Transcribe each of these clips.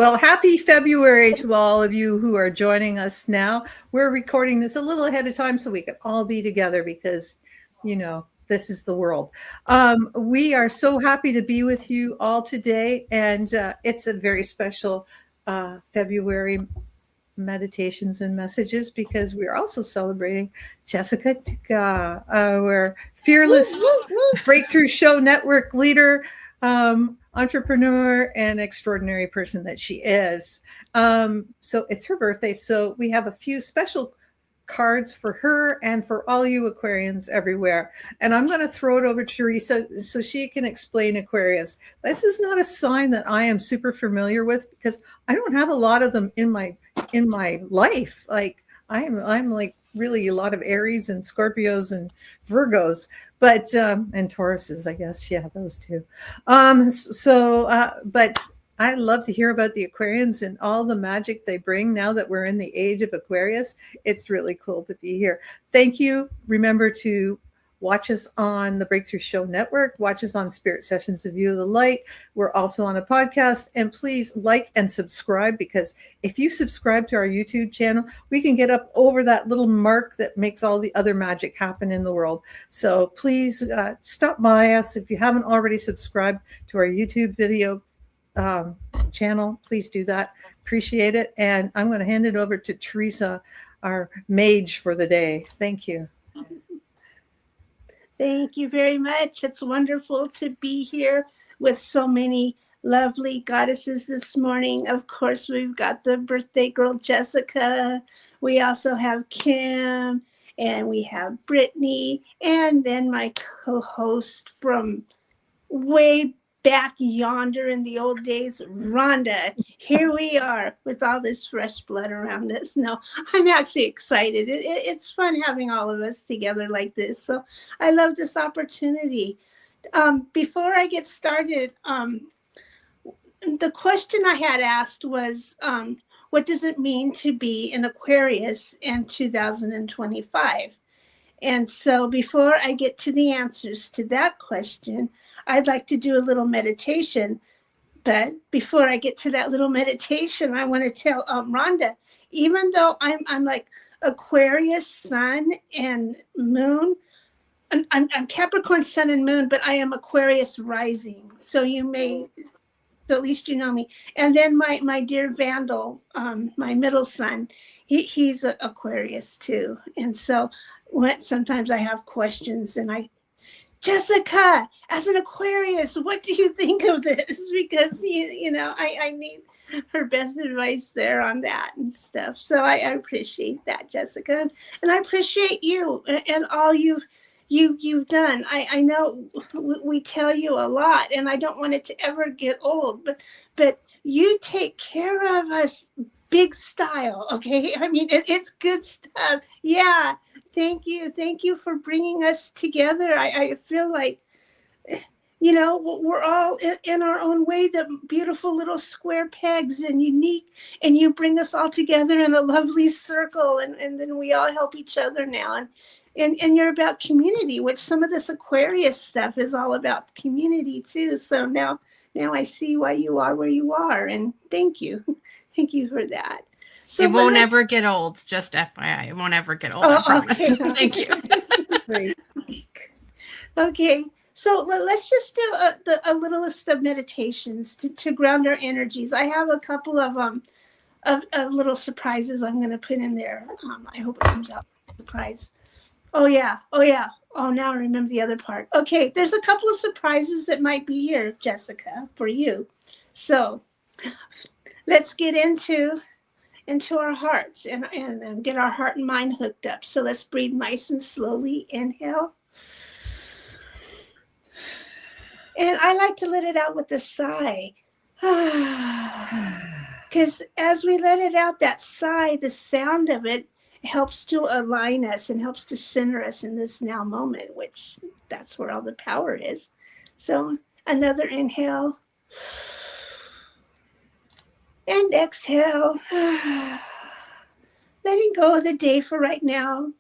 Well, happy February to all of you who are joining us now. We're recording this a little ahead of time so we can all be together because, this is the world. We are so happy to be with you all today, and it's a very special February meditations and messages because we're also celebrating Jessica Dugas, our fearless breakthrough show network leader, entrepreneur, and extraordinary person that she is. So it's her birthday. So we have a few special cards for her and for all you Aquarians everywhere. And I'm going to throw it over to Teresa so she can explain Aquarius. This is not a sign that I am super familiar with because I don't have a lot of them in my life. Like I'm like really a lot of Aries and Scorpios and Virgos, but and Tauruses, I guess. Yeah, those two. But I love to hear about the Aquarians and all the magic they bring now that we're in the age of Aquarius. It's really cool to be here. Thank you. Remember to watch us on the Breakthrough Show Network. Watch us on Spirit Sessions of View of the Light. We're also on a podcast. And please like and subscribe, because if you subscribe to our YouTube channel, we can get up over that little mark that makes all the other magic happen in the world. So please stop by us. If you haven't already subscribed to our YouTube video channel, please do that. Appreciate it. And I'm going to hand it over to Teresa, our mage for the day. Thank you. Thank you very much. It's wonderful to be here with so many lovely goddesses this morning. Of course, we've got the birthday girl, Jessica. We also have Kim, and we have Brittany, and then my co-host from way back yonder in the old days, Rhonda. Here we are with all this fresh blood around us. No, I'm actually excited. It's fun having all of us together like this. So I love this opportunity. Before I get started, the question I had asked was, what does it mean to be an Aquarius in 2025? And so before I get to the answers to that question, I'd like to do a little meditation. But before I get to that little meditation, I want to tell Rhonda, even though I'm like Aquarius sun and moon, I'm Capricorn sun and moon, but I am Aquarius rising. So at least you know me. And then my dear Vandal, my middle son, he's an Aquarius too. And so sometimes I have questions, and Jessica, as an Aquarius, what do you think of this? Because, I need her best advice there on that and stuff. So I appreciate that, Jessica. And I appreciate you and all you've done. I know we tell you a lot, and I don't want it to ever get old, but you take care of us big style, okay? I mean, it's good stuff. Yeah. Thank you. Thank you for bringing us together. I feel like, we're all in our own way, the beautiful little square pegs and unique, and you bring us all together in a lovely circle, and then we all help each other now. And you're about community, which some of this Aquarius stuff is all about community too. So now I see why you are where you are, and thank you. Thank you for that. So it won't ever get old. Just FYI, it won't ever get old. I promise. Okay. Thank you. Okay, so let's just do a little list of meditations to ground our energies. I have a couple of little surprises I'm going to put in there. I hope it comes out surprise. Oh yeah. Oh, now I remember the other part. Okay, there's a couple of surprises that might be here, Jessica, for you. So let's get into our hearts and get our heart and mind hooked up. So let's breathe nice and slowly. Inhale. And I like to let it out with a sigh. Because as we let it out, that sigh, the sound of it helps to align us and helps to center us in this now moment, which that's where all the power is. So another inhale. And exhale, letting go of the day for right now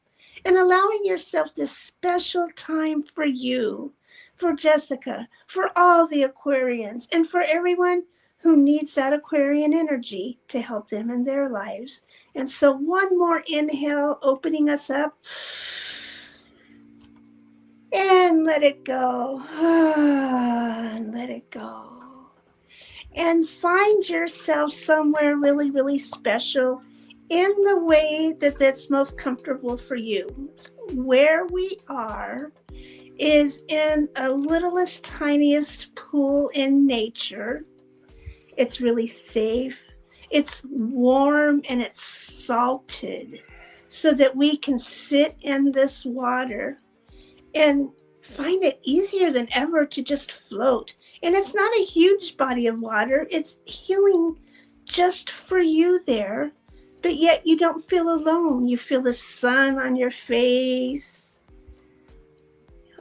and allowing yourself this special time for you, for Jessica, for all the Aquarians, and for everyone who needs that Aquarian energy to help them in their lives. And so one more inhale, opening us up. And let it go. And let it go. And find yourself somewhere really, really special in the way that's most comfortable for you. Where we are is in a littlest, tiniest pool in nature. It's really safe. It's warm and it's salted so that we can sit in this water and find it easier than ever to just float. And it's not a huge body of water. It's healing just for you there, but yet you don't feel alone. You feel the sun on your face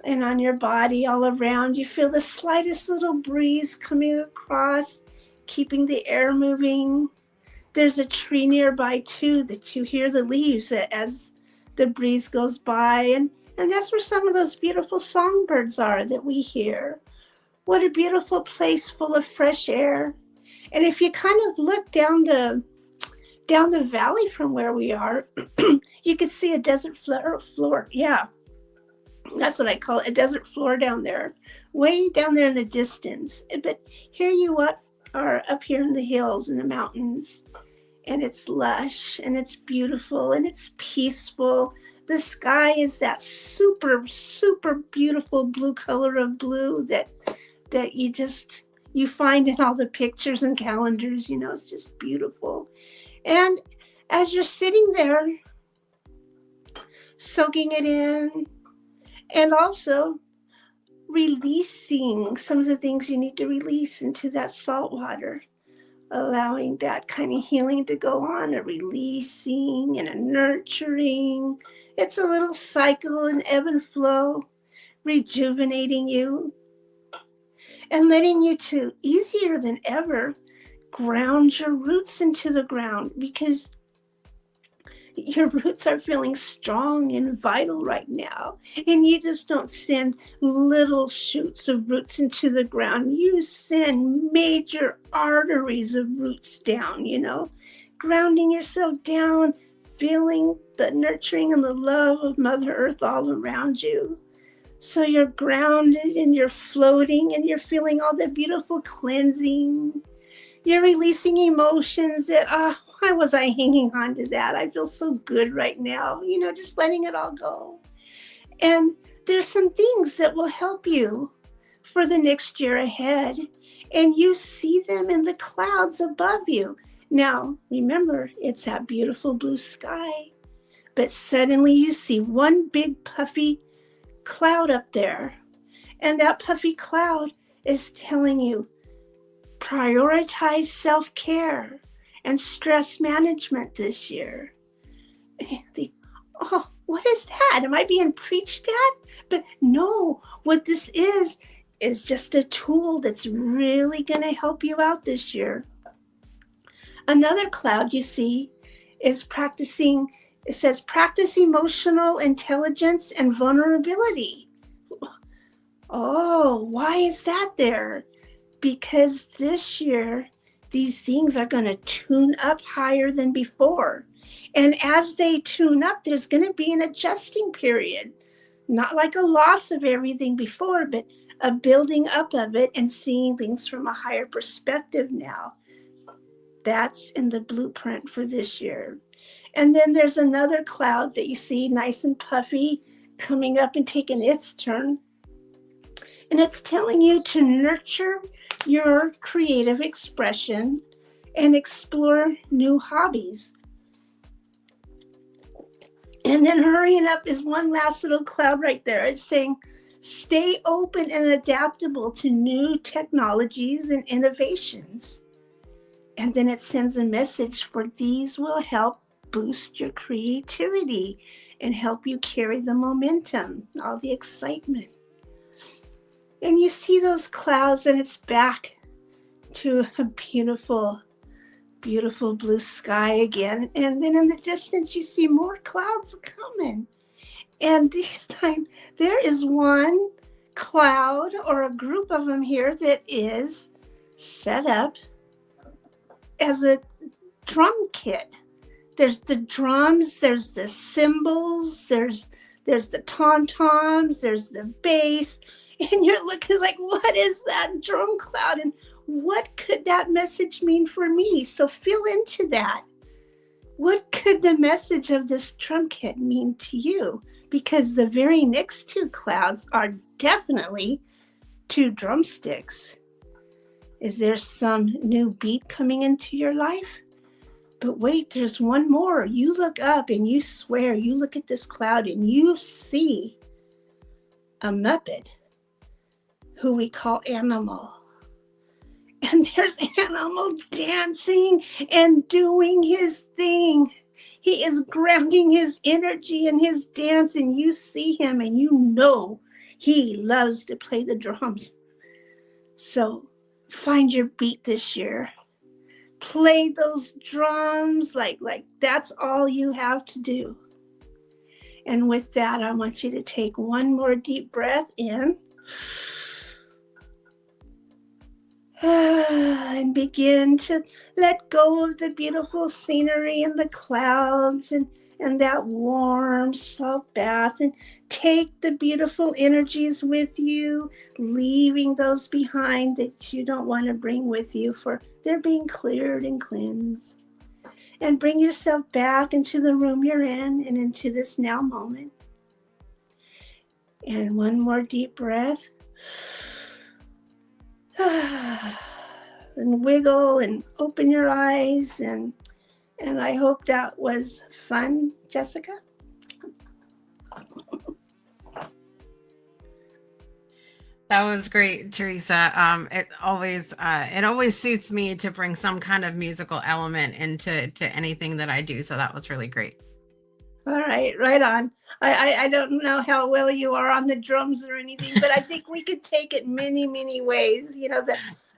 and on your body all around. You feel the slightest little breeze coming across, keeping the air moving. There's a tree nearby too that you hear the leaves as the breeze goes by. And that's where some of those beautiful songbirds are that we hear. What a beautiful place full of fresh air. And if you kind of look down the valley from where we are, you can see a desert floor. Yeah, that's what I call it, a desert floor down there, way down there in the distance. But here you are up here in the hills and the mountains, and it's lush and it's beautiful and it's peaceful. The sky is that super, super beautiful blue color of blue that you find in all the pictures and calendars. It's just beautiful. And as you're sitting there, soaking it in, and also releasing some of the things you need to release into that salt water, allowing that kind of healing to go on, a releasing and a nurturing. It's a little cycle, an ebb and flow, rejuvenating you and letting you to, easier than ever, ground your roots into the ground, because your roots are feeling strong and vital right now. And you just don't send little shoots of roots into the ground. You send major arteries of roots down, grounding yourself down, feeling the nurturing and the love of Mother Earth all around you. So you're grounded and you're floating and you're feeling all the beautiful cleansing. You're releasing emotions that, why was I hanging on to that? I feel so good right now, just letting it all go. And there's some things that will help you for the next year ahead. And you see them in the clouds above you. Now, remember, it's that beautiful blue sky. But suddenly you see one big puffy cloud up there. And that puffy cloud is telling you, prioritize self-care and stress management this year. What is that? Am I being preached at? But no, what this is just a tool that's really going to help you out this year. Another cloud you see is it says practice emotional intelligence and vulnerability. Oh, why is that there? Because this year, these things are going to tune up higher than before. And as they tune up, there's going to be an adjusting period. Not like a loss of everything before, but a building up of it and seeing things from a higher perspective now. That's in the blueprint for this year. And then there's another cloud that you see nice and puffy coming up and taking its turn. And it's telling you to nurture your creative expression and explore new hobbies. And then hurrying up is one last little cloud right there. It's saying, stay open and adaptable to new technologies and innovations. And then it sends a message for these will help boost your creativity and help you carry the momentum, all the excitement. And you see those clouds and it's back to a beautiful, beautiful blue sky again. And then in the distance, you see more clouds coming. And this time there is one cloud or a group of them here that is set up as a drum kit. There's the drums, there's the cymbals, there's the tom-toms, there's the bass, and you're looking like, what is that drum cloud, and what could that message mean for me? So feel into that. What could the message of this drum kit mean to you? Because the very next two clouds are definitely two drumsticks. Is there some new beat coming into your life? But wait, there's one more. You look up and you swear, you look at this cloud and you see a Muppet who we call Animal. And there's Animal dancing and doing his thing. He is grounding his energy and his dance, and you see him and you know he loves to play the drums. So find your beat this year. Play those drums like that's all you have to do. And with that, I want you to take one more deep breath in and begin to let go of the beautiful scenery and the clouds and that warm salt bath, and take the beautiful energies with you, leaving those behind that you don't want to bring with you, for they're being cleared and cleansed. And bring yourself back into the room you're in and into this now moment. And one more deep breath. And wiggle and open your eyes. And I hope that was fun, Jessica. That was great, Teresa. It always suits me to bring some kind of musical element into anything that I do. So that was really great. All right, right on. I don't know how well you are on the drums or anything, but I think we could take it many, many ways. You know,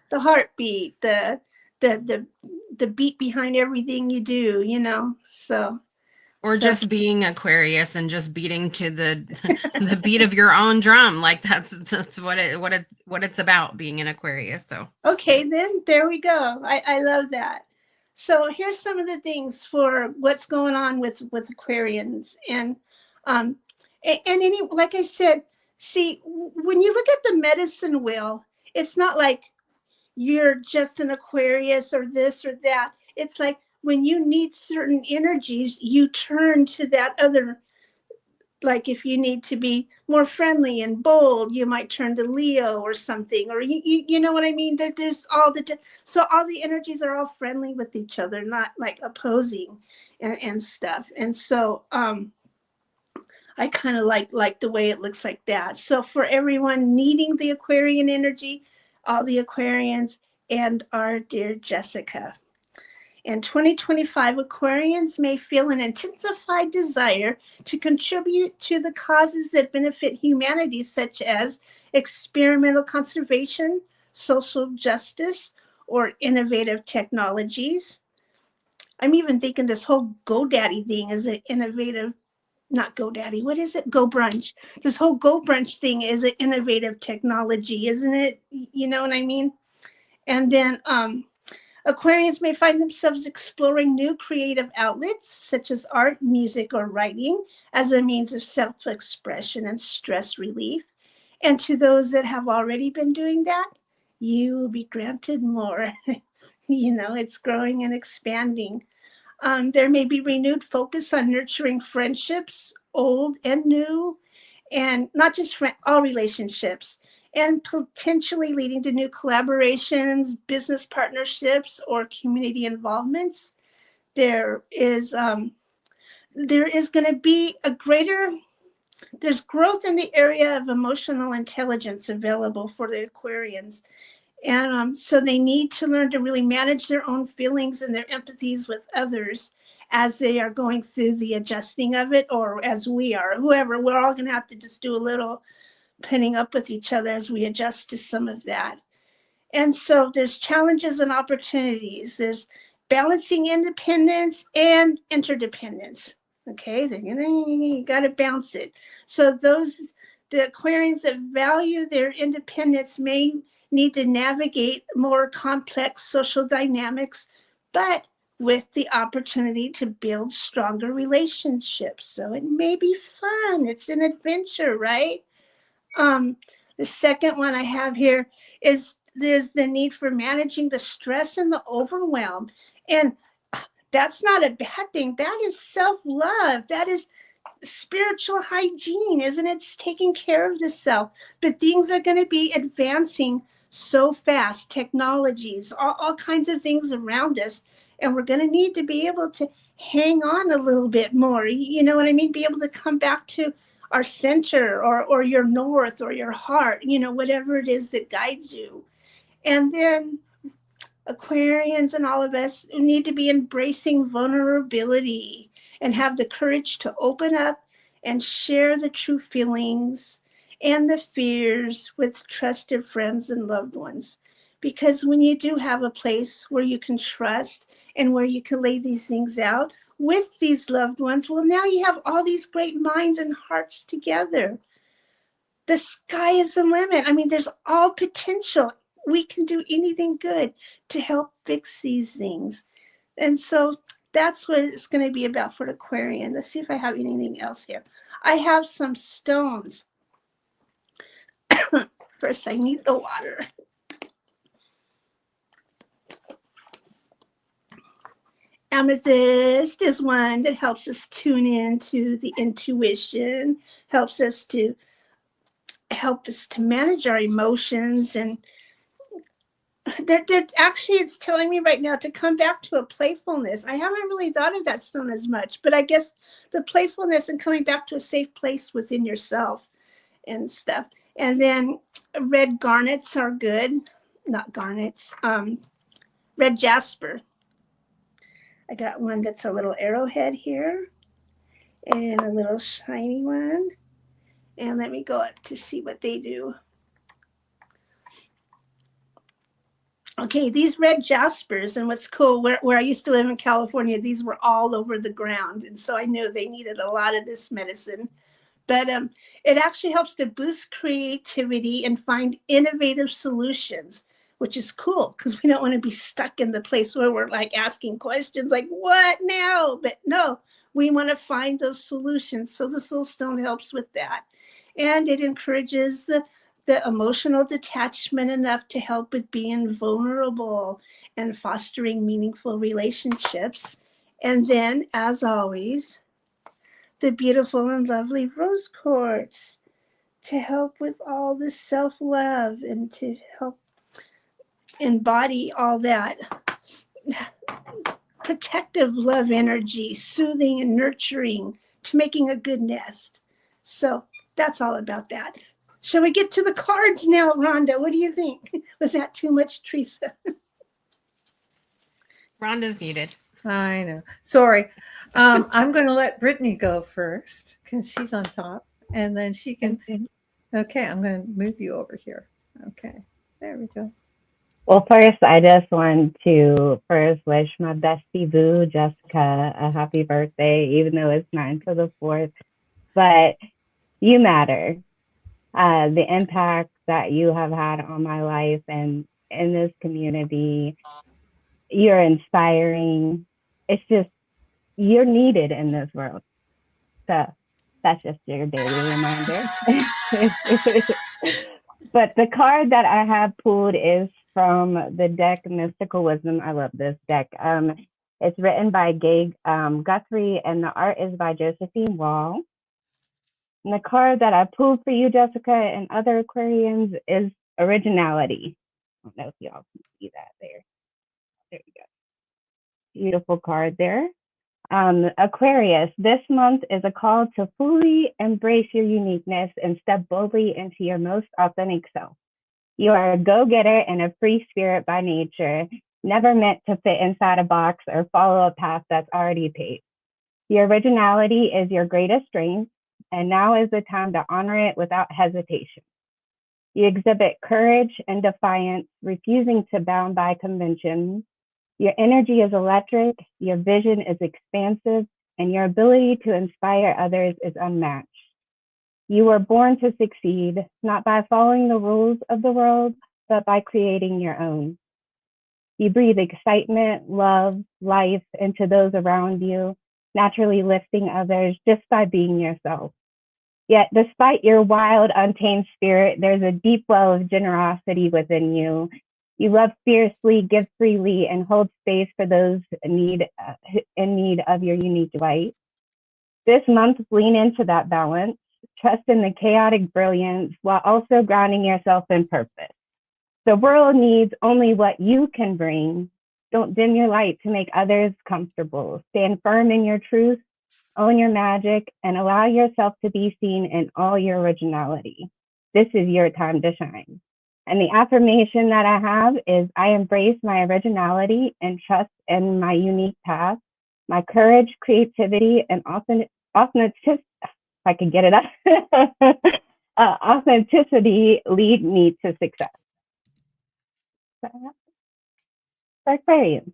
the heartbeat, the beat behind everything you do, you know, or just being Aquarius and just beating to the beat of your own drum. Like that's what it's about, being an Aquarius. So okay, then there we go. I love that. So here's some of the things for what's going on with Aquarians, and like I said, see, when you look at the medicine wheel, it's not like you're just an Aquarius or this or that. It's like when you need certain energies, you turn to that other. Like if you need to be more friendly and bold, you might turn to Leo or something, or you know what I mean? There's so all the energies are all friendly with each other, not like opposing and stuff. And so I kind of like the way it looks like that. So for everyone needing the Aquarian energy, all the Aquarians and our dear Jessica. In 2025, Aquarians may feel an intensified desire to contribute to the causes that benefit humanity, such as experimental conservation, social justice, or innovative technologies. I'm even thinking this whole GoDaddy thing is an innovative, not GoDaddy, what is it? Go Brunch. This whole Go Brunch thing is an innovative technology, isn't it? You know what I mean? And then, Aquarians may find themselves exploring new creative outlets such as art, music, or writing as a means of self-expression and stress relief. And to those that have already been doing that, you will be granted more. You know, it's growing and expanding. There may be renewed focus on nurturing friendships, old and new, and not just all relationships, and potentially leading to new collaborations, business partnerships, or community involvements. There is going to be there's growth in the area of emotional intelligence available for the Aquarians. And so they need to learn to really manage their own feelings and their empathies with others as they are going through the adjusting of it, or as we are, whoever, we're all going to have to just do a little putting up with each other as we adjust to some of that. And so there's challenges and opportunities. There's balancing independence and interdependence. Okay, you got to balance it. So the Aquarians that value their independence may need to navigate more complex social dynamics, but with the opportunity to build stronger relationships. So it may be fun. It's an adventure, right? The second one I have here is there's the need for managing the stress and the overwhelm. And that's not a bad thing. That is self-love. That is spiritual hygiene, isn't it? It's taking care of the self. But things are going to be advancing so fast, technologies, all kinds of things around us. And we're going to need to be able to hang on a little bit more. You know what I mean? Be able to come back to our center or your north or your heart, you know, whatever it is that guides you. And then Aquarians and all of us need to be embracing vulnerability and have the courage to open up and share the true feelings and the fears with trusted friends and loved ones. Because when you do have a place where you can trust and where you can lay these things out with these loved ones, well, now you have all these great minds and hearts together. The sky is the limit. I mean, there's all potential. We can do anything good to help fix these things. And so that's what it's going to be about for Aquarian. Let's see if I have anything else here. I have some stones. First, I need the water. Amethyst is one that helps us tune into the intuition, helps us to manage our emotions, and they're actually, it's telling me right now to come back to a playfulness. I haven't really thought of that stone as much, but I guess the playfulness and coming back to a safe place within yourself and stuff. And then red garnets are good. Not garnets, red jasper. I got one that's a little arrowhead here and a little shiny one. And let me go up to see what they do. Okay, these red jaspers, and what's cool, where I used to live in California, these were all over the ground. And so I knew they needed a lot of this medicine. But it actually helps to boost creativity and find innovative solutions, which is cool because we don't want to be stuck in the place where we're like asking questions like, what now? But no, we want to find those solutions. So this little stone helps with that. And it encourages the emotional detachment enough to help with being vulnerable and fostering meaningful relationships. And then, as always, the beautiful and lovely rose quartz to help with all the self-love and to help embody all that protective love energy, soothing and nurturing to making a good nest. So that's all about that. Shall we get to the cards now, Rhonda? What do you think? Was that too much, Teresa? Rhonda's muted. I know. Sorry. I'm going to let Brittany go first because she's on top. And then she can. Okay, I'm going to move you over here. Okay, there we go. Well, first, I just want to first wish my bestie boo, Jessica, a happy birthday, even though it's 9 to the 4th. But you matter. The impact that you have had on my life and in this community, you're inspiring. It's just, you're needed in this world. So that's just your daily reminder. But the card that I have pulled is from the deck Mystical Wisdom. I love this deck. It's written by Gay Guthrie, and the art is by Josephine Wall. And the card that I pulled for you, Jessica, and other Aquarians is originality. I don't know if y'all can see that there. There you go. Beautiful card there. Aquarius, this month is a call to fully embrace your uniqueness and step boldly into your most authentic self. You are a go-getter and a free spirit by nature, never meant to fit inside a box or follow a path that's already paved. Your originality is your greatest strength, and now is the time to honor it without hesitation. You exhibit courage and defiance, refusing to bound by convention. Your energy is electric, your vision is expansive, and your ability to inspire others is unmatched. You were born to succeed, not by following the rules of the world, but by creating your own. You breathe excitement, love, life into those around you, naturally lifting others just by being yourself. Yet, despite your wild, untamed spirit, there's a deep well of generosity within you. You love fiercely, give freely, and hold space for those in need of your unique light. This month, lean into that balance. Trust in the chaotic brilliance while also grounding yourself in purpose. The world needs only what you can bring. Don't dim your light to make others comfortable. Stand firm in your truth, own your magic, and allow yourself to be seen in all your originality. This is your time to shine. And the affirmation that I have is I embrace my originality and trust in my unique path. My courage, creativity, and authenticity, if I could get it up, authenticity lead me to success. Aquarian.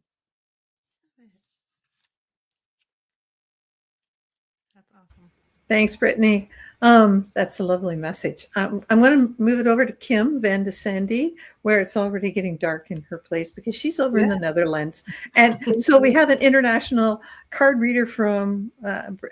That's awesome. Thanks, Brittany. That's a lovely message. I'm going to move it over to Kim Van de Sandy, where it's already getting dark in her place because she's over in the Netherlands. And so we have an international card reader from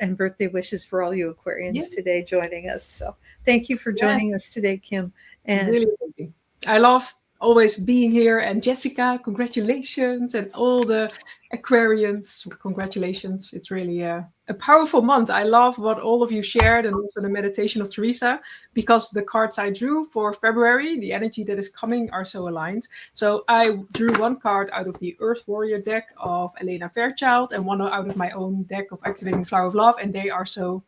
and birthday wishes for all you Aquarians today joining us. So thank you for joining us today, Kim. And really amazing. I love always being here. And Jessica, congratulations. And all the Aquarians, congratulations. It's really a powerful month. I love what all of you shared and also the meditation of Teresa, because the cards I drew for February, the energy that is coming, are so aligned. So I drew one card out of the Earth Warrior deck of Elena Fairchild and one out of my own deck of Activating Flower of Love, and they are so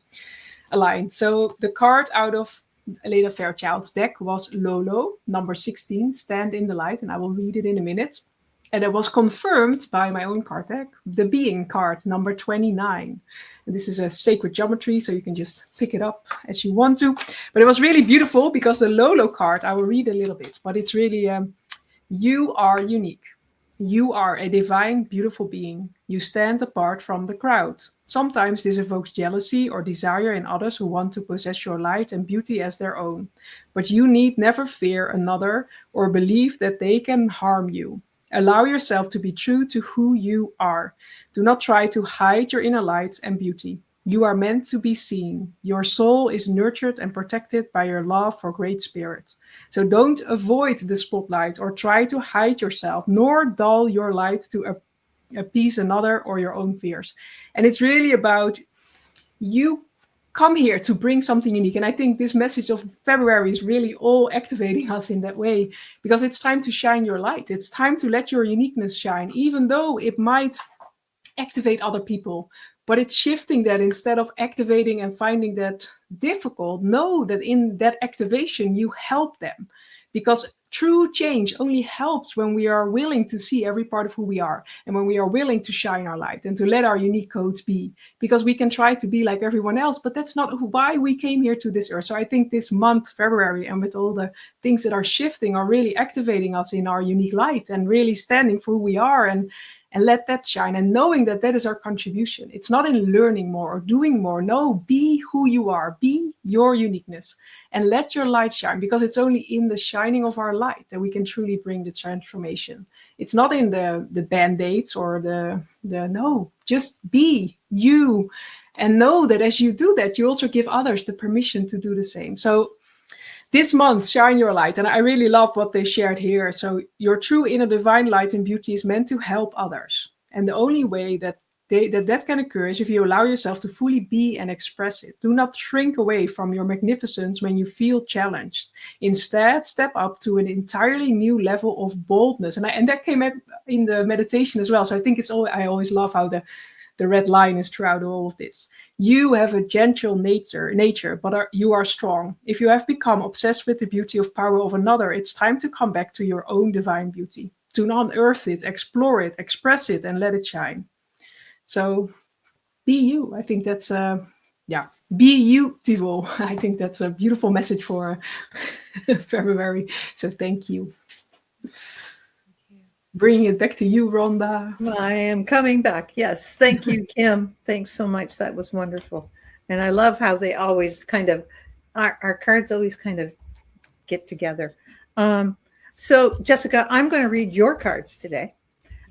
aligned. So the card out of Elena Fairchild's deck was Lolo, number 16, Stand in the Light, and I will read it in a minute. And it was confirmed by my own card deck, the Being card, number 29. And this is a sacred geometry, so you can just pick it up as you want to. But it was really beautiful because the Lolo card, I will read a little bit, but it's really, you are unique. You are a divine, beautiful being. You stand apart from the crowd. Sometimes this evokes jealousy or desire in others who want to possess your light and beauty as their own. But you need never fear another or believe that they can harm you. Allow yourself to be true to who you are. Do not try to hide your inner light and beauty. You are meant to be seen. Your soul is nurtured and protected by your love for Great Spirit. So don't avoid the spotlight or try to hide yourself, nor dull your light to appease another or your own fears. And it's really about you come here to bring something unique. And I think this message of February is really all activating us in that way, because it's time to shine your light. It's time to let your uniqueness shine, even though it might activate other people. But it's shifting that. Instead of activating and finding that difficult, know that in that activation, you help them. Because true change only helps when we are willing to see every part of who we are, and when we are willing to shine our light and to let our unique codes be. Because we can try to be like everyone else, but that's not why we came here to this earth. So I think this month, February, and with all the things that are shifting, are really activating us in our unique light and really standing for who we are and let that shine, and knowing that that is our contribution. It's not in learning more or doing more. No, be who you are, be your uniqueness, and let your light shine, because it's only in the shining of our light that we can truly bring the transformation. It's not in the band-aids or no, just be you, and know that as you do that, you also give others the permission to do the same. So this month, shine your light. And I really love what they shared here. So your true inner divine light and beauty is meant to help others. And the only way that can occur is if you allow yourself to fully be and express it. Do not shrink away from your magnificence when you feel challenged. Instead, step up to an entirely new level of boldness. And that came up in the meditation as well. So I think I always love how the red line is throughout all of this. You have a gentle nature, but you are strong. If you have become obsessed with the beauty of power of another, it's time to come back to your own divine beauty. To unearth it, explore it, express it, and let it shine. So be you. I think that's, be beautiful. I think that's a beautiful message for February. So thank you. Bringing it back to you, Rhonda. I am coming back. Yes. Thank you, Kim. Thanks so much. That was wonderful. And I love how they always kind of, our cards always kind of get together. So Jessica, I'm going to read your cards today.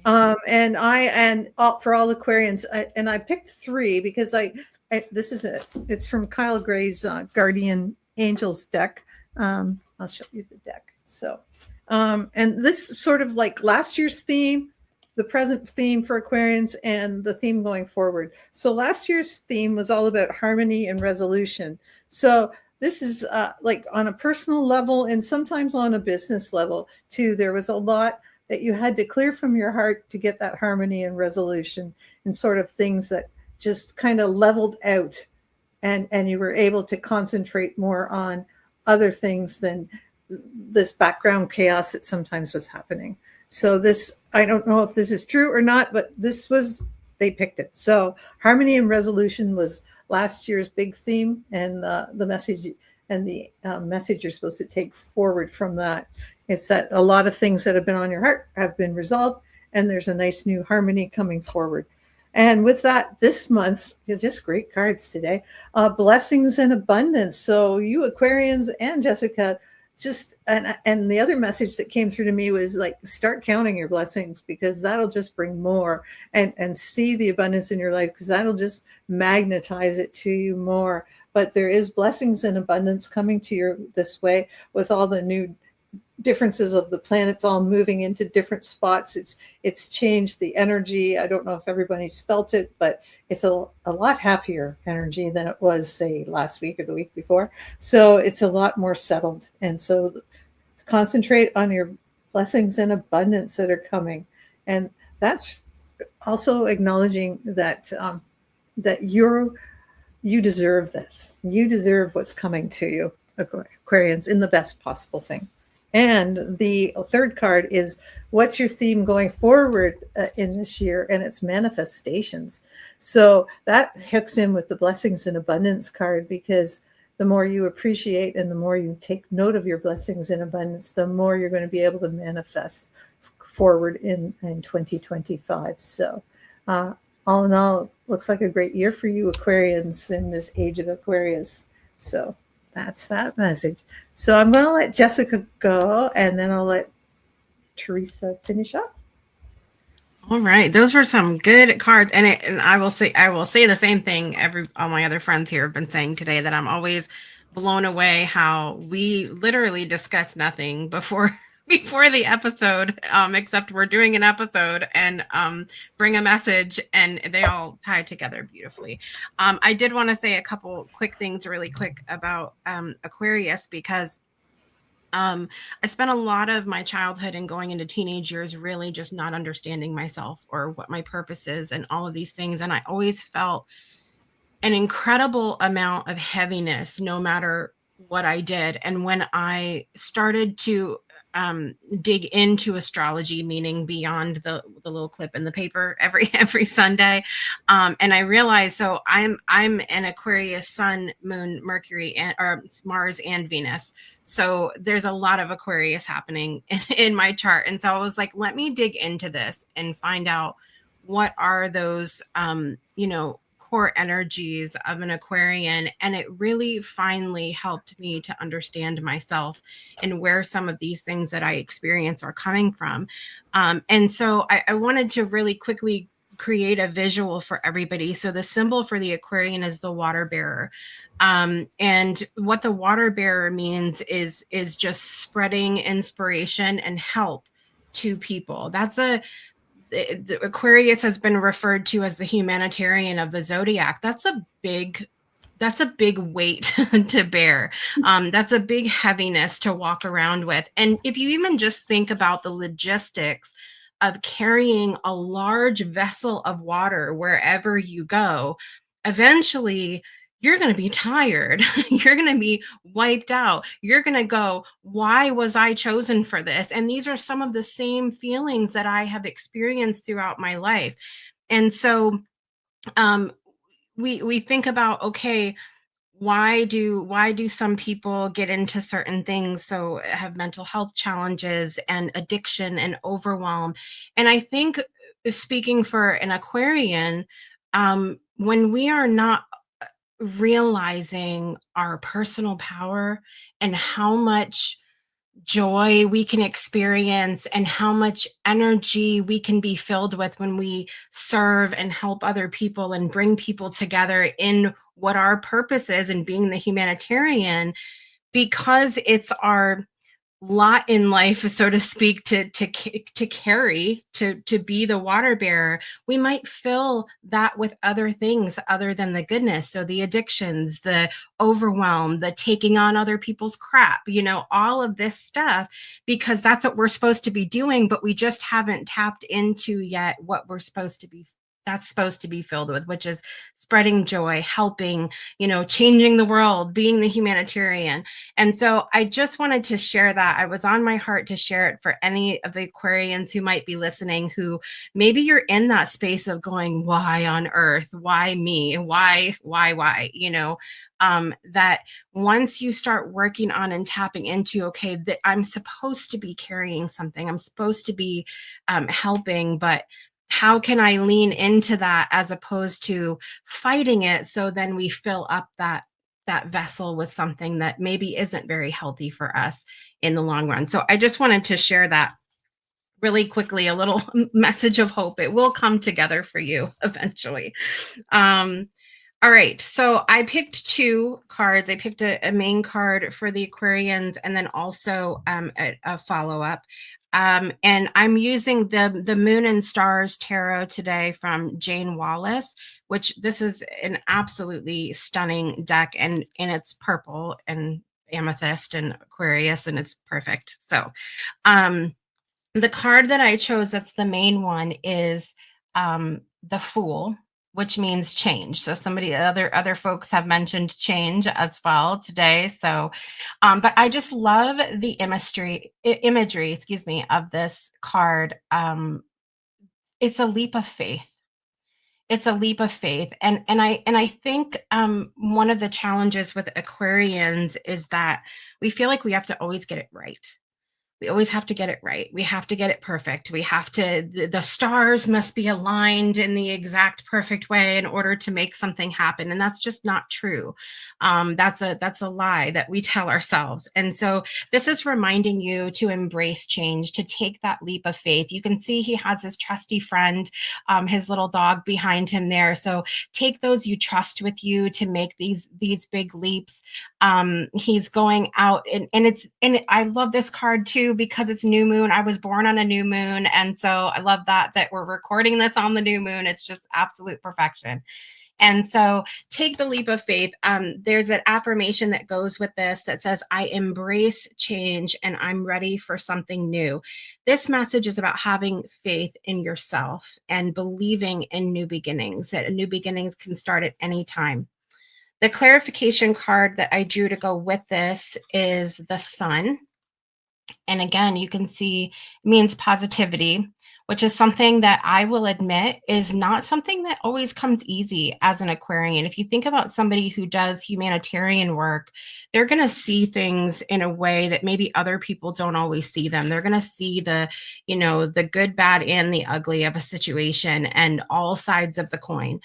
For all Aquarians, and I picked 3 because it's from Kyle Gray's Guardian Angels deck. I'll show you the deck. So, and this sort of like last year's theme, the present theme for Aquarians, and the theme going forward. So last year's theme was all about harmony and resolution. So this is like on a personal level and sometimes on a business level too. There was a lot that you had to clear from your heart to get that harmony and resolution, and sort of things that just kind of leveled out, and you were able to concentrate more on other things than this background chaos that sometimes was happening. So this, I don't know if this is true or not, but they picked it. So harmony and resolution was last year's big theme, and the message message you're supposed to take forward from that is that a lot of things that have been on your heart have been resolved, and there's a nice new harmony coming forward. And with that, this month's just great cards today. Blessings and abundance. So you Aquarians and Jessica, and the other message that came through to me was like, start counting your blessings, because that'll just bring more, and see the abundance in your life, because that'll just magnetize it to you more. But there is blessings and abundance coming to you this way, with all the new differences of the planets all moving into different spots. It's changed the energy. I don't know if everybody's felt it, but it's a lot happier energy than it was, say, last week or the week before. So it's a lot more settled. And so concentrate on your blessings and abundance that are coming. And that's also acknowledging that that you deserve this. You deserve what's coming to you, Aquarians, in the best possible thing. And the third card is, what's your theme going forward in this year? And it's manifestations. So that hooks in with the blessings and abundance card, because the more you appreciate and the more you take note of your blessings and abundance, the more you're going to be able to manifest forward in 2025. So all in all, looks like a great year for you Aquarians in this age of Aquarius. So that's that message. So I'm going to let Jessica go, and then I'll let Teresa finish up. All right, those were some good cards, and I will say the same thing. All my other friends here have been saying today, that I'm always blown away how we literally discuss nothing before the episode, except we're doing an episode and bring a message, and they all tie together beautifully. I did want to say a couple quick things really quick about Aquarius, because I spent a lot of my childhood and going into teenage years really just not understanding myself or what my purpose is and all of these things. And I always felt an incredible amount of heaviness no matter what I did. And when I started to dig into astrology, meaning beyond the little clip in the paper every Sunday, and I realized, so I'm an Aquarius Sun, Moon, Mercury, or Mars and Venus. So there's a lot of Aquarius happening in my chart, and so I was like, let me dig into this and find out what are those core energies of an Aquarian. And it really finally helped me to understand myself and where some of these things that I experience are coming from. And so I wanted to really quickly create a visual for everybody. So the symbol for the Aquarian is the water bearer. And what the water bearer means is just spreading inspiration and help to people. The Aquarius has been referred to as the humanitarian of the zodiac. That's a big weight to bear. That's a big heaviness to walk around with. And if you even just think about the logistics of carrying a large vessel of water wherever you go, eventually you're going to be tired. You're going to be wiped out. You're going to go, why was I chosen for this? And these are some of the same feelings that I have experienced throughout my life. And so we think about, okay, why do some people get into certain things? So have mental health challenges and addiction and overwhelm. And I think, speaking for an Aquarian, when we are not realizing our personal power and how much joy we can experience and how much energy we can be filled with when we serve and help other people and bring people together in what our purpose is and being the humanitarian, because it's our lot in life, so to speak, to carry, to be the water bearer. We might fill that with other things other than the goodness. So the addictions, the overwhelm, the taking on other people's crap, all of this stuff, because that's what we're supposed to be doing, but we just haven't tapped into yet what we're supposed to be, that's supposed to be filled with, which is spreading joy, helping, changing the world, being the humanitarian. And so I just wanted to share that. I was on my heart to share it for any of the Aquarians who might be listening, who maybe you're in that space of going, why on earth? Why me? Why? That once you start working on and tapping into, okay, that I'm supposed to be carrying something, I'm supposed to be helping, but how can I lean into that as opposed to fighting it? So then we fill up that vessel with something that maybe isn't very healthy for us in the long run. So I just wanted to share that really quickly, a little message of hope. It will come together for you eventually. All right, so I picked 2 cards. I picked a main card for the Aquarians and then also a follow-up. And I'm using the Moon and Stars Tarot today from Jane Wallace, which this is an absolutely stunning deck, and it's purple and amethyst and Aquarius, and it's perfect. So the card that I chose, that's the main one, is the Fool, which means change. So other folks have mentioned change as well today. So, but I just love the imagery, of this card. It's a leap of faith. It's a leap of faith. And I think one of the challenges with Aquarians is that we feel like we have to always get it right. We always have to get it right. We have to get it perfect. We have to, the stars must be aligned in the exact perfect way in order to make something happen. And that's just not true. That's a lie that we tell ourselves. And so this is reminding you to embrace change, to take that leap of faith. You can see he has his trusty friend, his little dog behind him there. So take those you trust with you to make these big leaps. He's going out and I love this card too, because it's new moon. I was born on a new moon. And so I love that we're recording this on the new moon. It's just absolute perfection. And so take the leap of faith. There's an affirmation that goes with this that says, I embrace change and I'm ready for something new. This message is about having faith in yourself and believing in new beginnings, that new beginnings can start at any time. The clarification card that I drew to go with this is the Sun. And again, you can see it means positivity, which is something that I will admit is not something that always comes easy as an Aquarian. If you think about somebody who does humanitarian work, they're going to see things in a way that maybe other people don't always see them. They're going to see the good, bad, and the ugly of a situation and all sides of the coin.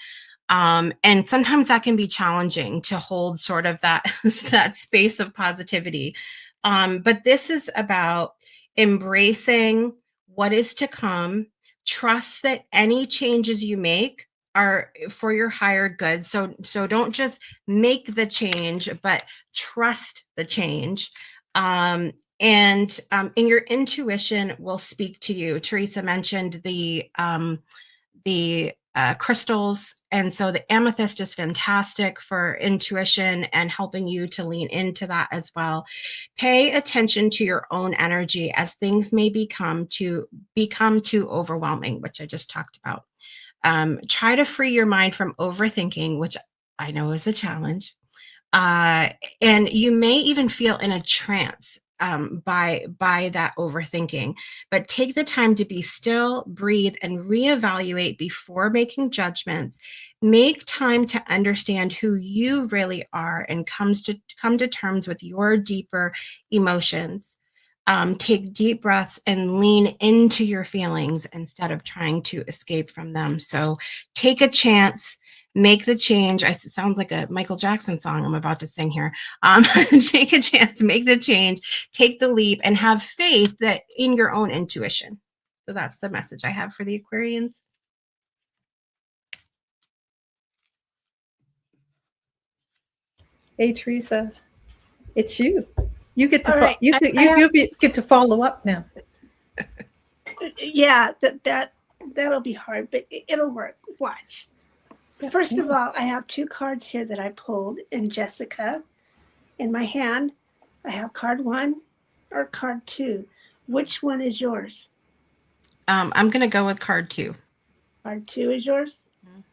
And sometimes that can be challenging to hold sort of that space of positivity. But this is about embracing what is to come. Trust that any changes you make are for your higher good. So don't just make the change, but trust the change. And your intuition will speak to you. Teresa mentioned the crystals. And so the amethyst is fantastic for intuition and helping you to lean into that as well. Pay attention to your own energy as things may become too overwhelming, which I just talked about. Try to free your mind from overthinking, which I know is a challenge. And you may even feel in a trance by that overthinking, but take the time to be still, breathe, and reevaluate before making judgments. Make time to understand who you really are and come to terms with your deeper emotions. Take deep breaths and lean into your feelings instead of trying to escape from them. So take a chance make the change. It sounds like a Michael Jackson song I'm about to sing here. Take a chance, make the change, take the leap, and have faith that in your own intuition. So that's the message I have for the Aquarians. Hey, Teresa, it's you. You get to All right, you get to follow up now. Yeah, that'll be hard, but it'll work. Watch. First of all, I have 2 cards here that I pulled in Jessica. In my hand, I have card 1 or card 2. Which one is yours? I'm going to go with card 2. Card 2 is yours?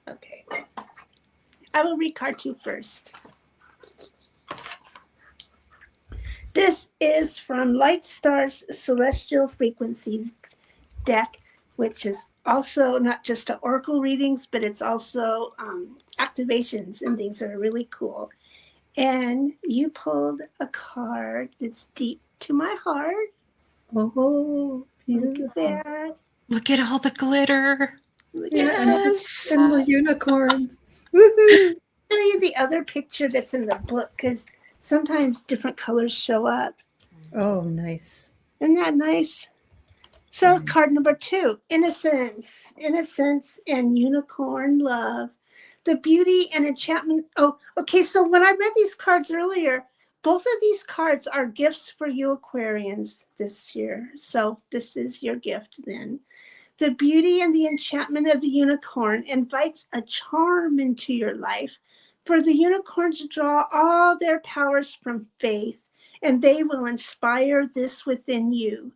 Okay. I will read card 2 first. This is from Light Stars Celestial Frequencies deck, which is also not just oracle readings, but it's also activations and things that are really cool. And you pulled a card that's deep to my heart. Oh, beautiful. Look at that. Look at all the glitter. Yes. And the unicorns. Woohoo. I'll show you the other picture that's in the book, because sometimes different colors show up. Oh, nice. Isn't that nice? So card number 2, innocence and unicorn love, the beauty and enchantment. Oh, okay. So when I read these cards earlier, both of these cards are gifts for you Aquarians this year. So this is your gift then. The beauty and the enchantment of the unicorn invites a charm into your life, for the unicorns draw all their powers from faith, and they will inspire this within you.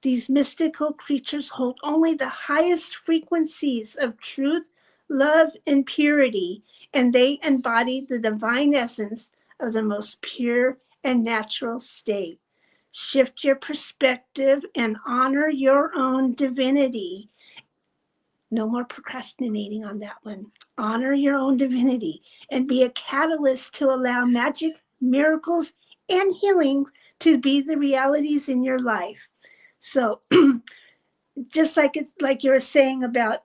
These mystical creatures hold only the highest frequencies of truth, love, and purity, and they embody the divine essence of the most pure and natural state. Shift your perspective and honor your own divinity. No more procrastinating on that one. Honor your own divinity and be a catalyst to allow magic, miracles, and healing to be the realities in your life. So just like it's like you were saying about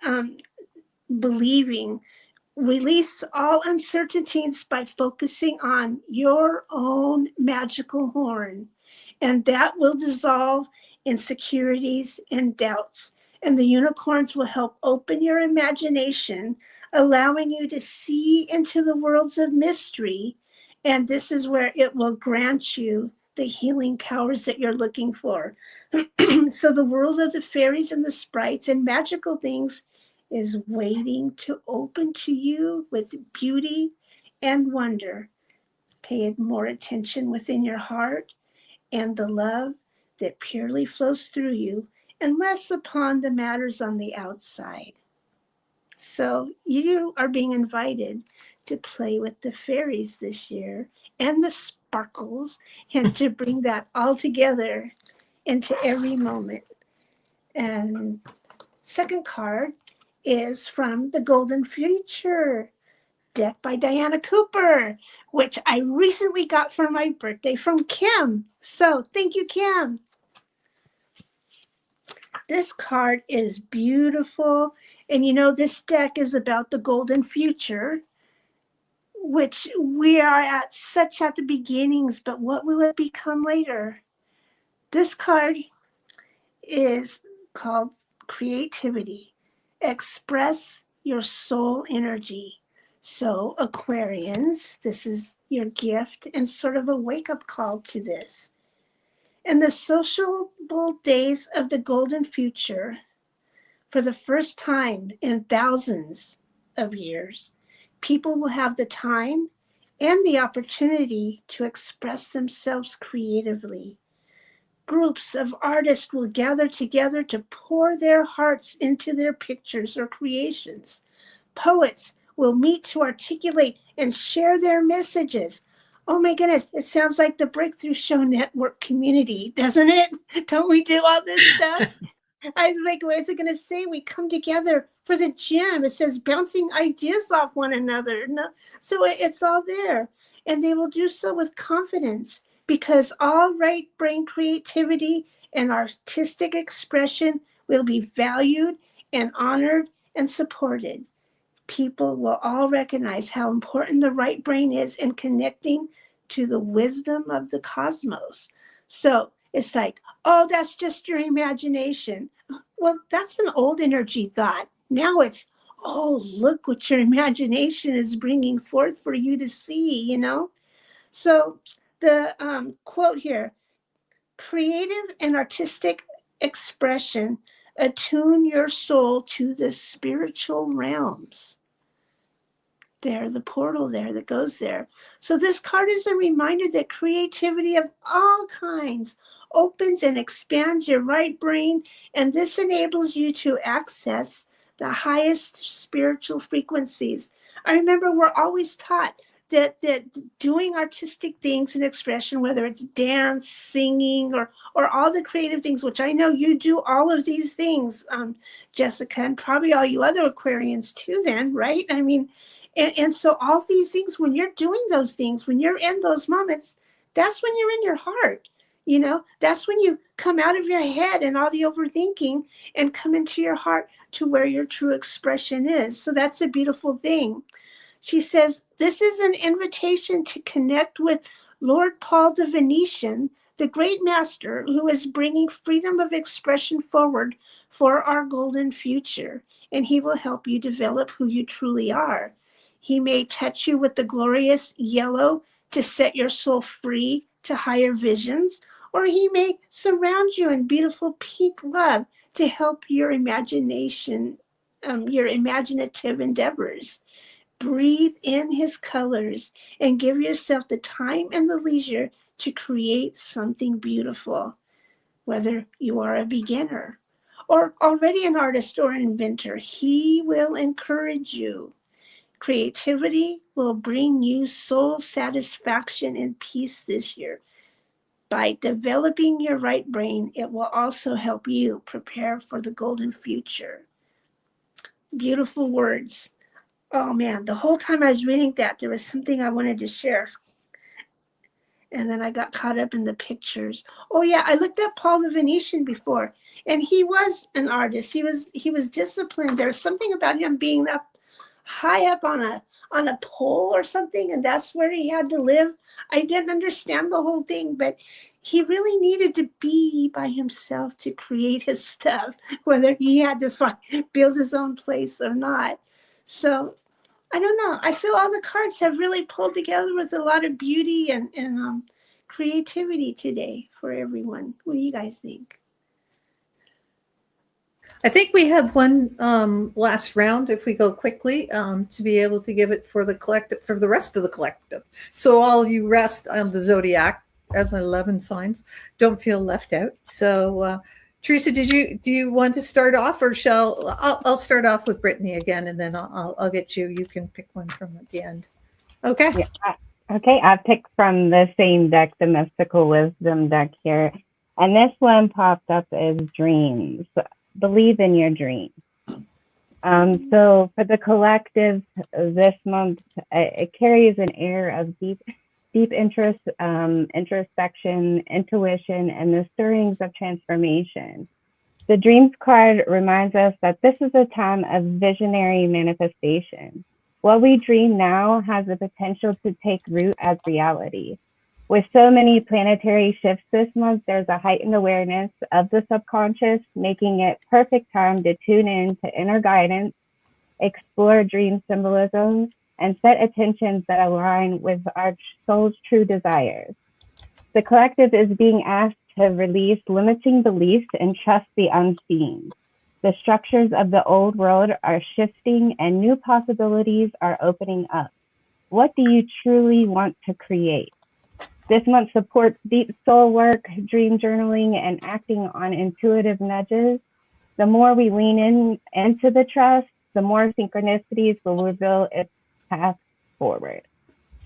believing, release all uncertainties by focusing on your own magical horn, and that will dissolve insecurities and doubts. And the unicorns will help open your imagination, allowing you to see into the worlds of mystery. And this is where it will grant you the healing powers that you're looking for. So the world of the fairies and the sprites and magical things is waiting to open to you with beauty and wonder. Pay more attention within your heart and the love that purely flows through you, and less upon the matters on the outside. So you are being invited to play with the fairies this year and the sparkles, and to bring that all together into every moment. And second card is from the Golden Future deck by Diana Cooper, which I recently got for my birthday from Kim. So thank you, Kim. This card is beautiful. And you know, this deck is about the golden future, which we are at the beginnings, but what will it become later? This card is called creativity. Express your soul energy. So Aquarians, this is your gift and sort of a wake-up call to this. In the sociable days of the golden future, for the first time in thousands of years, people will have the time and the opportunity to express themselves creatively. Groups of artists will gather together to pour their hearts into their pictures or creations. Poets will meet to articulate and share their messages. Oh my goodness, it sounds like the Breakthrough Show Network community, doesn't it? Don't we do all this stuff? I was like, what is it going to say? We come together for the gym. It says bouncing ideas off one another. No, so it's all there. And they will do so with confidence, because all right brain creativity and artistic expression will be valued and honored and supported. people will all recognize how important the right brain is in connecting to the wisdom of the cosmos. So it's like, oh, that's just your imagination. Well, that's an old energy thought. Now it's, oh, look what your imagination is bringing forth for you to see, you know? So the quote here, creative and artistic expression attune your soul to the spiritual realms. There, the portal there that goes there. So this card is a reminder that creativity of all kinds opens and expands your right brain, and this enables you to access the highest spiritual frequencies. I remember we're always taught that doing artistic things and expression, whether it's dance, singing, or all the creative things, which I know you do all of these things, Jessica, and probably all you other Aquarians too then, right? I mean, and so all these things, when you're doing those things, when you're in those moments, that's when you're in your heart. You know, that's when you come out of your head and all the overthinking and come into your heart to where your true expression is. So that's a beautiful thing. She says, this is an invitation to connect with Lord Paul the Venetian, the great master who is bringing freedom of expression forward for our golden future. And he will help you develop who you truly are. He may touch you with the glorious yellow to set your soul free to higher visions, or he may surround you in beautiful pink love to help your imagination, your imaginative endeavors. Breathe in his colors and give yourself the time and the leisure to create something beautiful. Whether you are a beginner or already an artist or an inventor, he will encourage you. Creativity will bring you soul satisfaction and peace this year. By developing your right brain, it will also help you prepare for the golden future. Beautiful words. Oh man, the whole time I was reading that, there was something I wanted to share. And then I got caught up in the pictures. Oh yeah, I looked at Paul the Venetian before, and he was an artist. He was disciplined. There was something about him being up high up on a pole or something, and that's where he had to live. I didn't understand the whole thing, but he really needed to be by himself to create his stuff, whether he had to build his own place or not. So I don't know. I feel all the cards have really pulled together with a lot of beauty and creativity today for everyone. What do you guys think? I think we have one last round, if we go quickly, to be able to give it for the collective, for the rest of the collective. So all you rest on the zodiac and the 11 signs, don't feel left out. So Teresa, do you want to start off, or I'll start off with Brittany again, and then I'll get you. You can pick one from at the end. Okay. Yeah. Okay. I picked from the same deck, the Mystical Wisdom deck here, and this one popped up as dreams. Believe in your dreams. So for the collective this month, it carries an air of deep interest, introspection, intuition, and the stirrings of transformation. The Dreams card reminds us that this is a time of visionary manifestation. What we dream now has the potential to take root as reality. With so many planetary shifts this month, there's a heightened awareness of the subconscious, making it perfect time to tune in to inner guidance, explore dream symbolism, and set intentions that align with our soul's true desires. The collective is being asked to release limiting beliefs and trust the unseen. The structures of the old world are shifting and new possibilities are opening up. What do you truly want to create? This month supports deep soul work, dream journaling, and acting on intuitive nudges. The more we lean into the trust, the more synchronicities will reveal its path forward.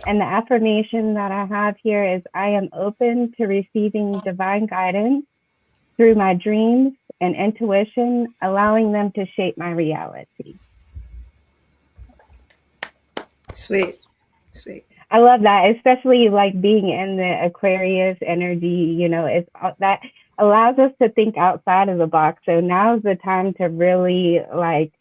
And the affirmation that I have here is, I am open to receiving divine guidance through my dreams and intuition, allowing them to shape my reality. Sweet. I love that, especially like being in the Aquarius energy, you know, it's that allows us to think outside of the box. So now's the time to really like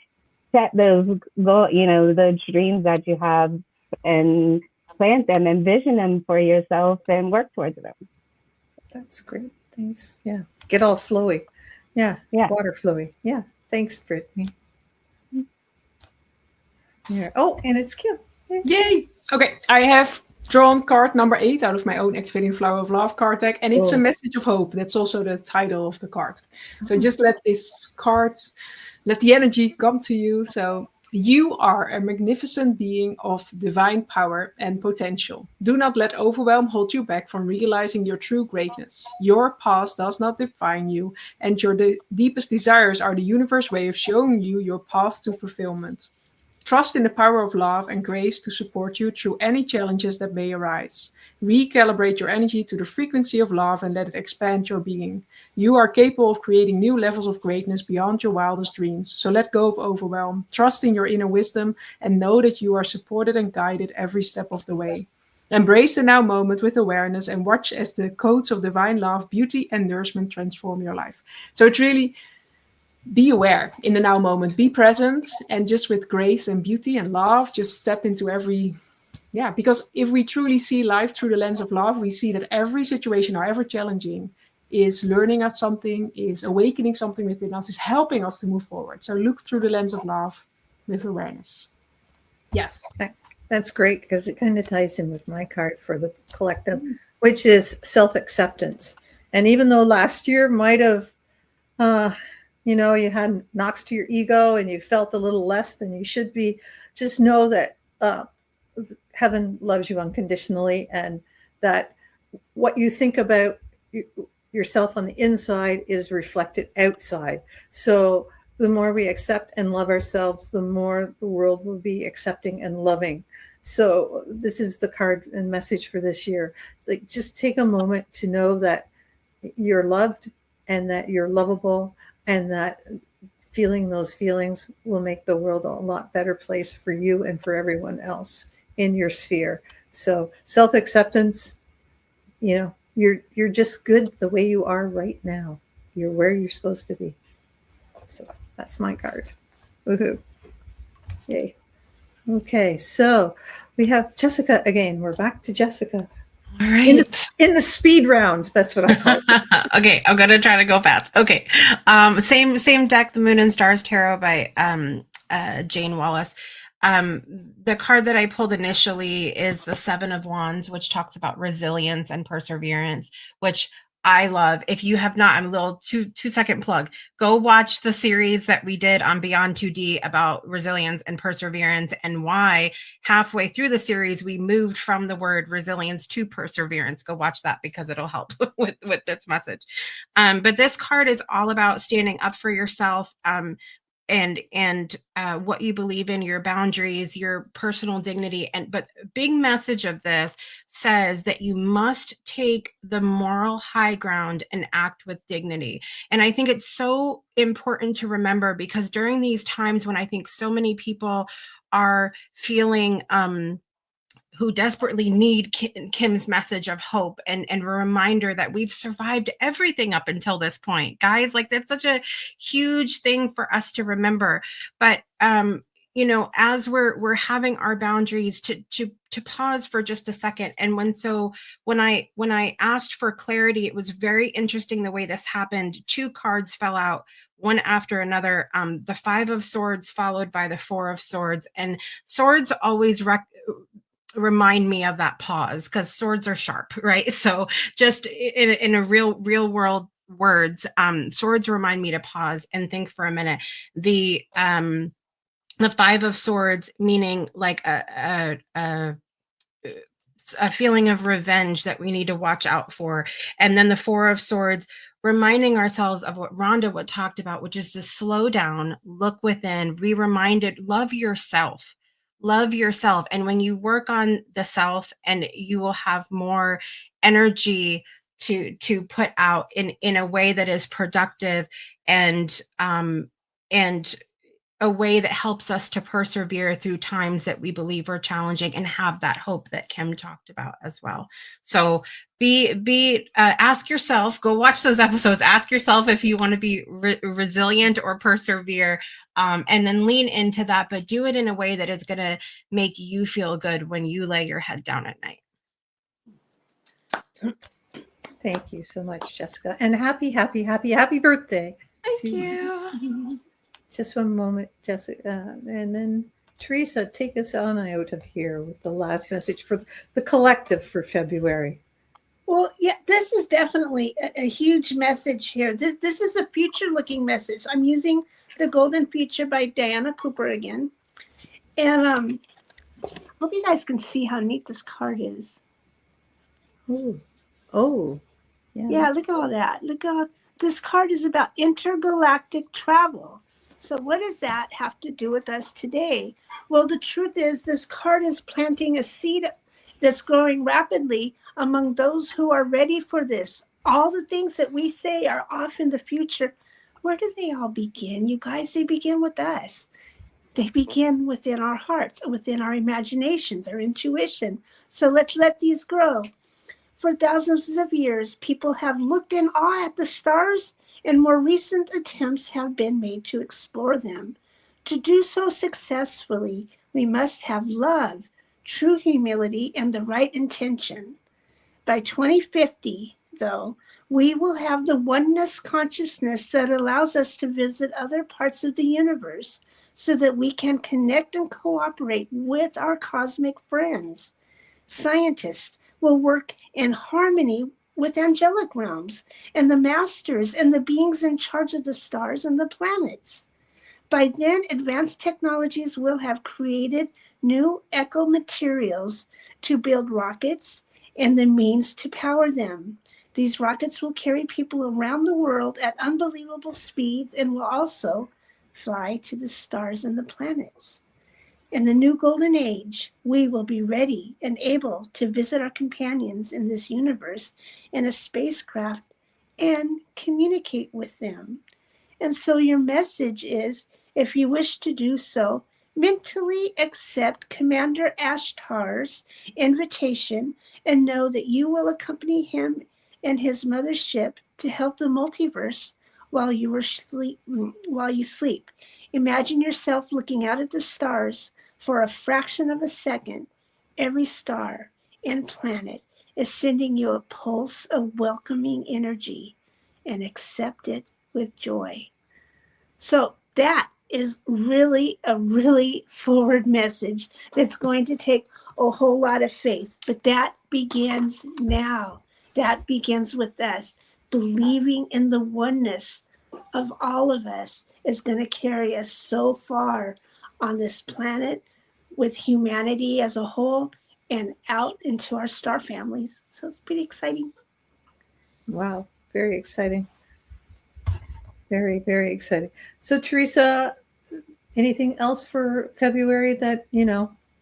set those goal, those dreams that you have, and plant them, envision them for yourself, and work towards them. That's great. Thanks. Yeah. Get all flowy. Yeah. Water flowy. Yeah. Thanks, Brittany. Yeah. Oh, and it's Kim. Yay! Okay, I have drawn card number 8 out of my own Activating Flower of Love card deck, and it's a message of hope. That's also the title of the card. So just let this card, let the energy come to you. So you are a magnificent being of divine power and potential. Do not let overwhelm hold you back from realizing your true greatness. Your past does not define you, and your deepest desires are the universe's way of showing you your path to fulfillment. Trust in the power of love and grace to support you through any challenges that may arise. Recalibrate your energy to the frequency of love and let it expand your being. You are capable of creating new levels of greatness beyond your wildest dreams. So let go of overwhelm. Trust in your inner wisdom and know that you are supported and guided every step of the way. Embrace the now moment with awareness and watch as the codes of divine love, beauty, and nourishment transform your life. So it's really, be aware in the now moment, be present, and just with grace and beauty and love, just step into because if we truly see life through the lens of love, we see that every situation, however challenging, is learning us something, is awakening something within us, is helping us to move forward. So look through the lens of love with awareness. Yes. That's great, because it kind of ties in with my card for the collective, which is self-acceptance. And even though last year might have, you had knocks to your ego and you felt a little less than you should be, just know that heaven loves you unconditionally, and that what you think about yourself on the inside is reflected outside. So the more we accept and love ourselves, the more the world will be accepting and loving. So this is the card and message for this year. Like, just take a moment to know that you're loved and that you're lovable, and that feeling those feelings will make the world a lot better place for you and for everyone else in your sphere. So self-acceptance, you're just good the way you are right now. You're where you're supposed to be. So that's my card. Woohoo. Yay. Okay, so we have Jessica again. We're back to Jessica. All right. In the speed round, that's what I call it. Okay, I'm gonna try to go fast. Okay, same deck, the Moon and Stars Tarot by Jane Wallace. The card that I pulled initially is the Seven of Wands, which talks about resilience and perseverance, which I love. If you have not, I'm a little two-second plug. Go watch the series that we did on Beyond 2D about resilience and perseverance, and why halfway through the series we moved from the word resilience to perseverance. Go watch that, because it'll help with this message. But this card is all about standing up for yourself, and what you believe in, your boundaries, your personal dignity. But big message of this says that you must take the moral high ground and act with dignity. And I think it's so important to remember, because during these times when I think so many people are feeling who desperately need Kim's message of hope and a reminder that we've survived everything up until this point, guys. Like, that's such a huge thing for us to remember. But as we're having our boundaries, to pause for just a second. And when I asked for clarity, it was very interesting the way this happened. Two cards fell out, one after another. The Five of Swords followed by the Four of Swords, and swords always remind me of that pause, because swords are sharp, right? So just in a real world words, swords remind me to pause and think for a minute. The Five of Swords meaning like a feeling of revenge that we need to watch out for, and then the Four of Swords reminding ourselves of what Rhonda talked about, which is to slow down, look within, be reminded, love yourself. And when you work on the self, and you will have more energy to put out in a way that is productive and a way that helps us to persevere through times that we believe are challenging and have that hope that Kim talked about as well. So ask yourself, go watch those episodes, ask yourself if you want to be resilient or persevere, and then lean into that, but do it in a way that is going to make you feel good when you lay your head down at night. Thank you so much, Jessica. And happy birthday. Thank you. Just one moment, Jessica. And then Teresa, take us on out of here with the last message for the collective for February. Well, yeah, this is definitely a huge message here. This is a future-looking message. I'm using The Golden Future by Diana Cooper again. And hope you guys can see how neat this card is. Oh. Yeah, look at all that. Look at all, this card is about intergalactic travel. So what does that have to do with us today? Well, the truth is this card is planting a seed that's growing rapidly among those who are ready for this. All the things that we say are off in the future. Where do they all begin? You guys, they begin with us. They begin within our hearts, within our imaginations, our intuition. So let's let these grow. For thousands of years, people have looked in awe at the stars, and more recent attempts have been made to explore them. To do so successfully, we must have love, true humility, and the right intention. By 2050, though, we will have the oneness consciousness that allows us to visit other parts of the universe so that we can connect and cooperate with our cosmic friends. Scientists will work in harmony with angelic realms and the masters and the beings in charge of the stars and the planets. By then, advanced technologies will have created new eco materials to build rockets and the means to power them. These rockets will carry people around the world at unbelievable speeds and will also fly to the stars and the planets. In the new golden age, we will be ready and able to visit our companions in this universe in a spacecraft and communicate with them. And so your message is, if you wish to do so, mentally accept Commander Ashtar's invitation and know that you will accompany him and his mothership to help the multiverse while you sleep. Imagine yourself looking out at the stars. For a fraction of a second, every star and planet is sending you a pulse of welcoming energy, and accept it with joy. So that is really a really forward message that's going to take a whole lot of faith, but that begins now. That begins with us. Believing in the oneness of all of us is going to carry us so far on this planet with humanity as a whole and out into our star families. So it's pretty exciting. Wow, very exciting. Very, very exciting. So Teresa, anything else for February that,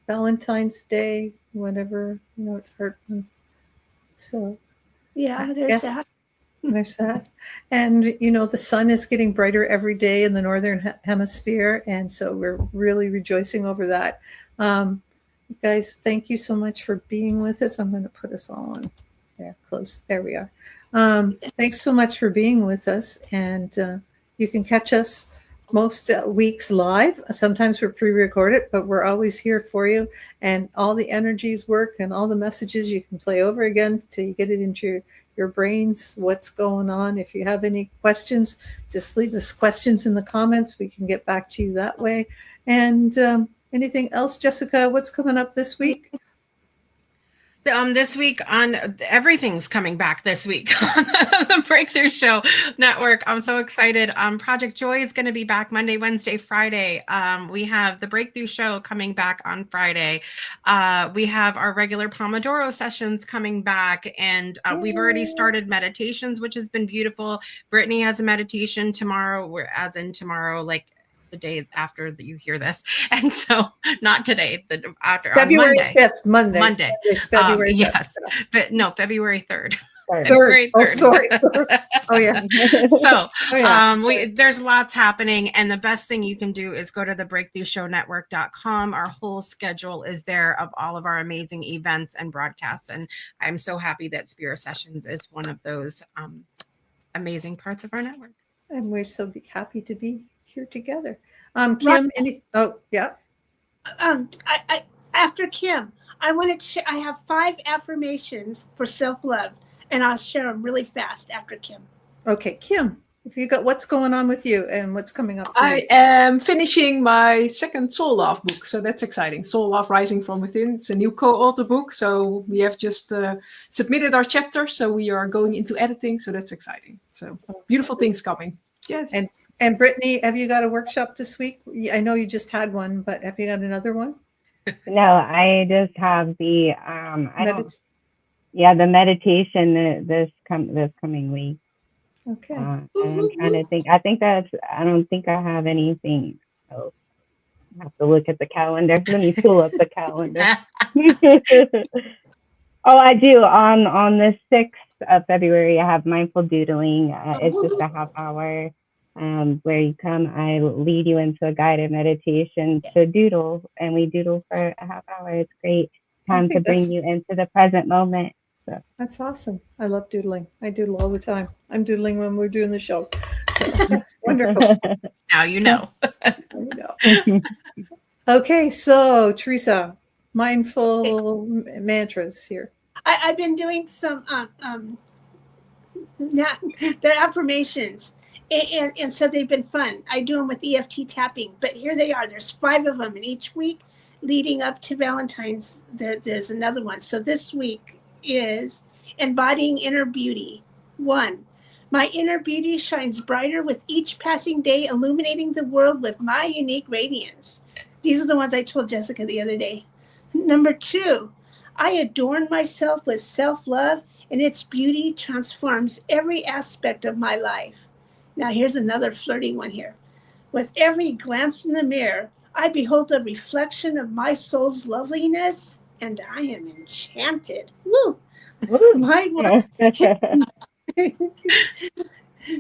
Valentine's Day, whatever, it's hard. So yeah, there's that. There's that. And, the sun is getting brighter every day in the Northern Hemisphere. And so we're really rejoicing over that. You guys, thank you so much for being with us. I'm going to put us all on there, close. There we are. Thanks so much for being with us. And you can catch us most weeks live. Sometimes we're pre-recorded, but we're always here for you. And all the energies work and all the messages you can play over again till you get it into your brains, what's going on. If you have any questions, just leave us questions in the comments. We can get back to you that way. And anything else, Jessica? What's coming up this week? This week on everything's coming back this week on the Breakthrough Show Network. I'm so excited. Project Joy is going to be back Monday, Wednesday, Friday. We have the Breakthrough Show coming back on Friday. We have our regular Pomodoro sessions coming back, and we've already started meditations, which has been beautiful. Brittany has a meditation tomorrow, like the day after that you hear this, and so not today, after February 5th, Monday. February 5th. Yes, but no, February 3rd. Third. February Oh, 3rd. sorry. Oh, yeah. So Oh, yeah. there's lots happening, and the best thing you can do is go to the breakthroughshownetwork.com. Our whole schedule is there of all of our amazing events and broadcasts, and I'm so happy that Spirit Sessions is one of those amazing parts of our network. And we're so happy to be here together. Kim, oh, yeah. I after Kim, I want to share. I have 5 affirmations for self-love, and I'll share them really fast after Kim. Okay, Kim, if you got what's going on with you and what's coming up for I you? am finishing my second Soul Love book, so that's exciting. Soul Love Rising from Within. It's a new co-author book, so we have just submitted our chapter, so we are going into editing, so that's exciting. So beautiful things coming. Yes. And Brittany, have you got a workshop this week? I know you just had one, but have you got another one? No, I just have the the meditation this coming week. Okay. And I'm trying to think. I don't think I have anything else. I have to look at the calendar. Let me pull up the calendar. Oh, I do. On the 6th of February, I have mindful doodling. It's just a half hour where you come. I lead you into a guided meditation to doodle, and we doodle for a half hour. It's great time to bring you into the present moment. So. That's awesome. I love doodling. I doodle all the time. I'm doodling when we're doing the show. So, wonderful. Now you know. Okay, so Teresa, mindful mantras here. I've been doing some they're affirmations, and so they've been fun. I do them with EFT tapping, but here they are. There's 5 of them, and each week leading up to Valentine's, there's another one. So this week is embodying inner beauty. 1, my inner beauty shines brighter with each passing day, illuminating the world with my unique radiance. These are the ones I told Jessica the other day. Number 2, I adorn myself with self-love, and its beauty transforms every aspect of my life. Now here's another flirting one here. With every glance in the mirror, I behold a reflection of my soul's loveliness, and I am enchanted. Woo!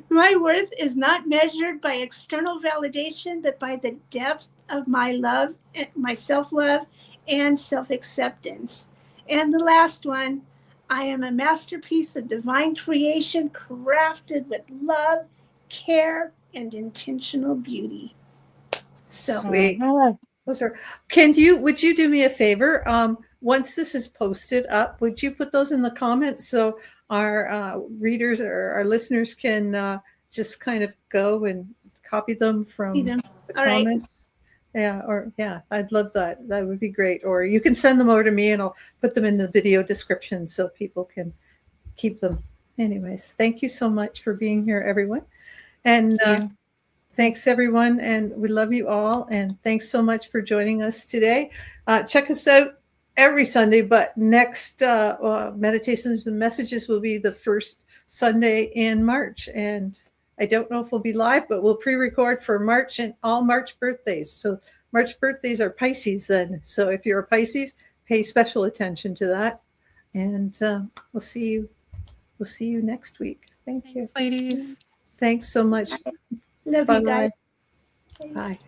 My worth is not measured by external validation, but by the depth of my love, my self-love, and self-acceptance. And the last one, I am a masterpiece of divine creation, crafted with love, care, and intentional beauty. So sweet. Would you do me a favor? Once this is posted up, would you put those in the comments so our readers or our listeners can just kind of go and copy them from the comments? Right. I'd love that. That would be great. Or you can send them over to me and I'll put them in the video description so people can keep them. Anyways, thank you so much for being here, everyone. And thanks, everyone. And we love you all. And thanks so much for joining us today. Check us out every Sunday, but next Meditations and Messages will be the first Sunday in March. And I don't know if we'll be live, but we'll pre-record for March and all March birthdays. So March birthdays are Pisces then. So if you're a Pisces, pay special attention to that. And we'll see you next week. Thank you. Ladies. Thanks so much. Love you guys. Bye.